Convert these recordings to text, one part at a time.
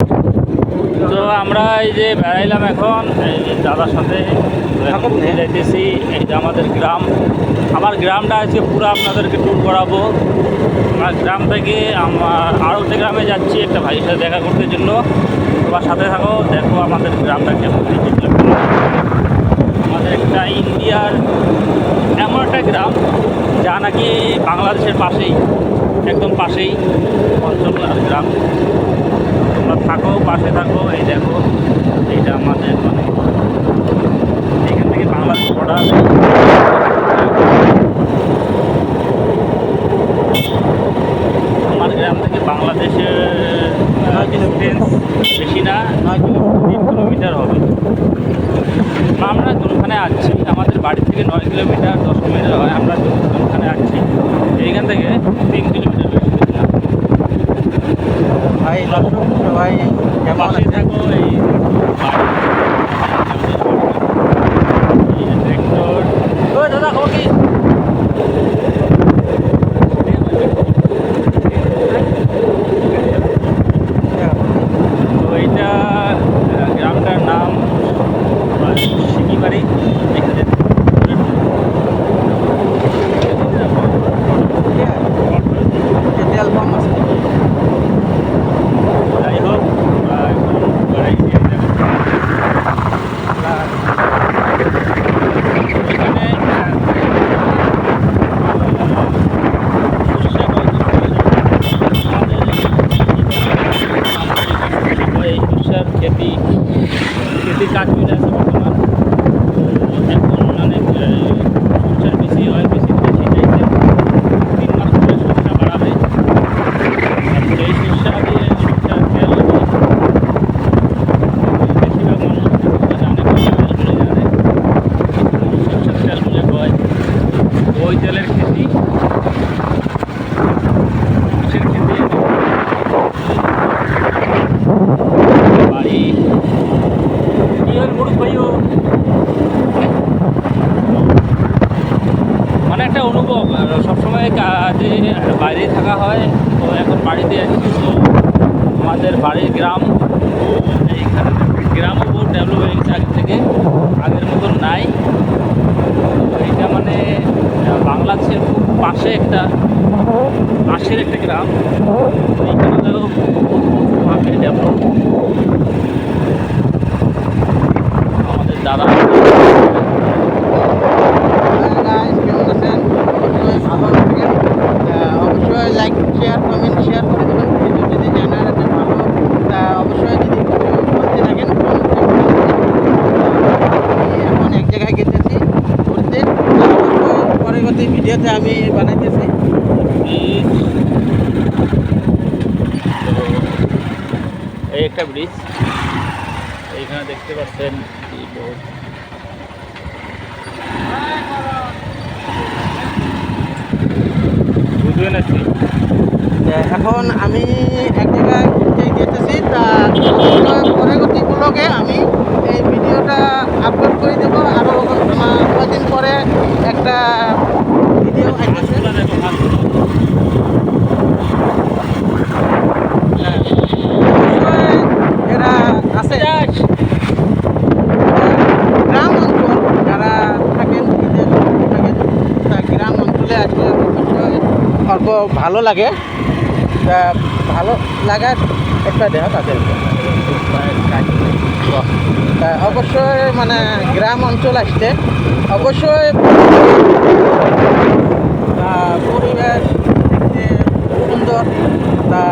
তো আমরা এই যে বেড়াইলাম এখন এই যে দাদার সাথে যাইতেছি। এই যে আমাদের গ্রাম, আমার গ্রামটা আজকে পুরো আপনাদেরকে ট্যুর করাবো। আমার গ্রাম থেকে আমার আড়তে গ্রামে যাচ্ছি একটা ভাইয়ের সাথে দেখা করতে জন্য। তোমার সাথে থাকো, দেখো আমাদের গ্রামটা কেমন। আমাদের একটা ইন্ডিয়ার এমন একটা গ্রাম যা নাকি বাংলাদেশের পাশেই, একদম পাশেই অঞ্চল আর গ্রাম। তোমরা থাকো, পাশে থাকো। এই দেখো, এইটা আমাদের মানে এখান থেকে বাংলাদেশ বর্ডার। আমার গ্রাম থেকে বাংলাদেশের ডিস্টেন্স বেশি না, 3 কিলোমিটার হবে। আমরা কোনখানে আছি, আমাদের বাড়ি থেকে 9 কিলোমিটার 10 কিলোমিটার হয়। আমরা কোনখানে আছি এইখান থেকে 3 কিলোমিটার বেশি না। ভাই সবাই কেমন থাকো। এই ট্রেক্টর, ওই দাদা খবর কি? তো এইটা গ্রামটার নাম সিকিবাড়ি। এখানে তেল পাম্প আছে। যাই হোক, এখানে সরষার খেতির কাজ চলে আছে বর্তমান। এখন মানে সরষার বেশি হয়, বেশি চাইছে 3 মাস পরে সরষা বাড়াবে। সেই সরষা দিয়ে সরষার তেল বেশিরভাগ মানুষ জানে, সরষার তেল বলে হয়। ওই তেলের খেতি, মাছের খেতি, বাড়ি মুরুখ ভাইও মানে একটা অনুভব। সবসময় কাজে বাইরে থাকা হয়, তো এখন বাড়িতে আছি। তো আমাদের বাড়ির গ্রাম, এইখানে গ্রামও বহু ডেভেলপ হয়ে গেছে আগের থেকে, আগের মতন নাই। এইটা মানে বাংলাদেশের খুব পাশের একটা গ্রাম। এইখানে দেখো ভাবে ডেভেলপ। আমাদের দাদা কেমন আছেন? অবশ্যই ভালো থাকেন। অবশ্যই লাইক শেয়ার কমেন্ট শেয়ার করে দেবেন। ভিডিও যদি জানার আছে ভালো, তা অবশ্যই যদি কিছু বলতে থাকেন এখন এক জায়গায় গেতেছি ঘুরতে, অবশ্যই পরবর্তী ভিডিওতে আমি বানাইতেছি। এই একটা ব্রিজ, এইখানে দেখতে পাচ্ছেন কি বহুত বুঝবেন আর কি। এখন আমি এক জায়গায় ঘুরতে গেতেছি, তা অবশ্যই পরবর্তী ব্লগে আমি এই ভিডিওটা আপলোড করে দেবো। আরও কদিন পরে একটা ভিডিও আসতেছে। এরা আছে গ্রাম অঞ্চল, যারা থাকেন বিদেশ থাকেন, তা গ্রাম অঞ্চলে আসলে অবশ্যই অল্প ভালো লাগে। তা ভালো লাগার একটা দেহ তাদের। তা অবশ্যই মানে গ্রাম অঞ্চল আসতে অবশ্যই পরিবেশ দেখতে সুন্দর। তা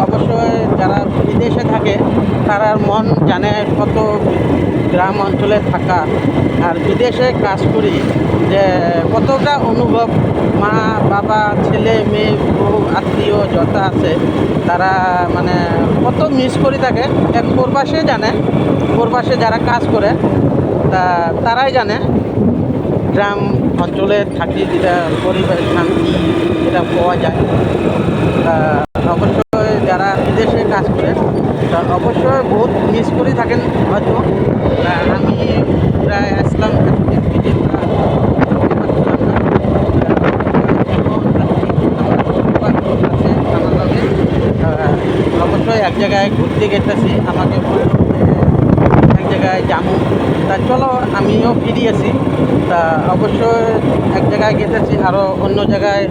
অবশ্যই যারা বিদেশে থাকে তারার মন জানে কত গ্রাম অঞ্চলে থাকা আর বিদেশে কাজ করি যে কতটা অনুভব। মা বাবা ছেলে মেয়ে বউ আত্মীয় যত আছে তারা মানে কত মিস করে থাকে। এক প্রবাসে জানে, প্রবাসে যারা কাজ করে তা তারাই জানে গ্রাম অঞ্চলে থাকি যেটা পরিবেশ শান্তি যেটা পাওয়া যায়। তা অবশ্যই যারা বিদেশে কাজ করে তা অবশ্যই বহুত মিস করে থাকেন হয়তো। আমি প্রায় আসলাম ভিডিওটা অবশ্যই এক জায়গায় ঘুরতে গেতেছি, আমাকে বললো যে এক জায়গায় যাবো, তা চলো আমিও ফিরে আসি। তা অবশ্যই এক জায়গায় গেতেছি, আরও অন্য জায়গায়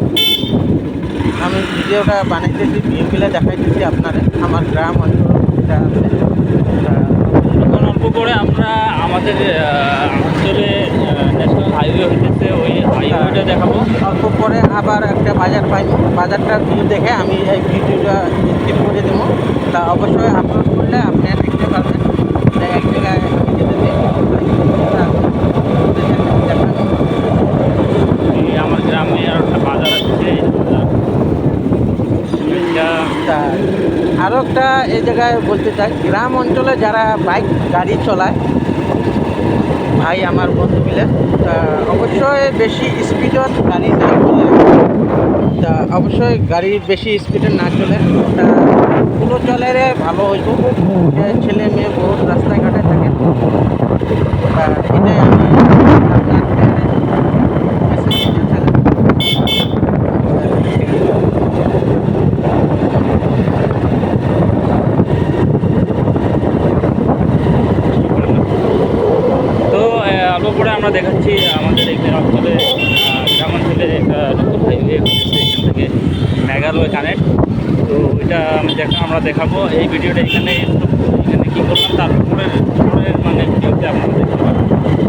আমি ভিডিওটা বানাইতেছি, ভিউগুলো দেখাইতেছি আপনারা আমার গ্রাম অঞ্চল যেটা আছে। তা এখন অল্প করে আমরা আমাদের অঞ্চলে ন্যাশনাল হাইওয়ে হইতেছে, ওই হাইওয়েটা দেখাবো। অল্প পরে আবার একটা বাজার পাই, বাজারটা ভিউ দেখে আমি এই ভিডিওটা স্কিপ করে দেবো। তা অবশ্যই আপলোড করলে আপনি দেখতে পারবেন যে এক জায়গায় আমি যেতেছি। এই আমার গ্রামে আর একটা বাজার আছে, এই বাজার। এটা তা আরও একটা এই জায়গায় বলতে চাই, গ্রাম অঞ্চলে যারা বাইক গাড়ি চলায় ভাই আমার বন্ধু মিলে, তা অবশ্যই বেশি স্পিডত গাড়ি না চলে, তা অবশ্যই গাড়ি বেশি স্পিডে না চলে, তা পুরো চলে রে ভালো হইব। যে ছেলে মেয়ে বহুত রাস্তাঘাটে থাকে, তা এটাই আমি আপনাকে মেসেজ দিতে তো অল্প করে আমরা দেখাচ্ছি আমাদের এখানে অঞ্চলে গ্রামাঞ্চলে একটা নতুন হাইওয়ে হচ্ছে, এখান থেকে মেঘালয় কানেক্ট। তো এটা আমরা দেখাবো এই ভিডিওটা এখানে কী করলাম, তারপরে মানে ভিডিওতে আপনারা দেখতে পাবেন।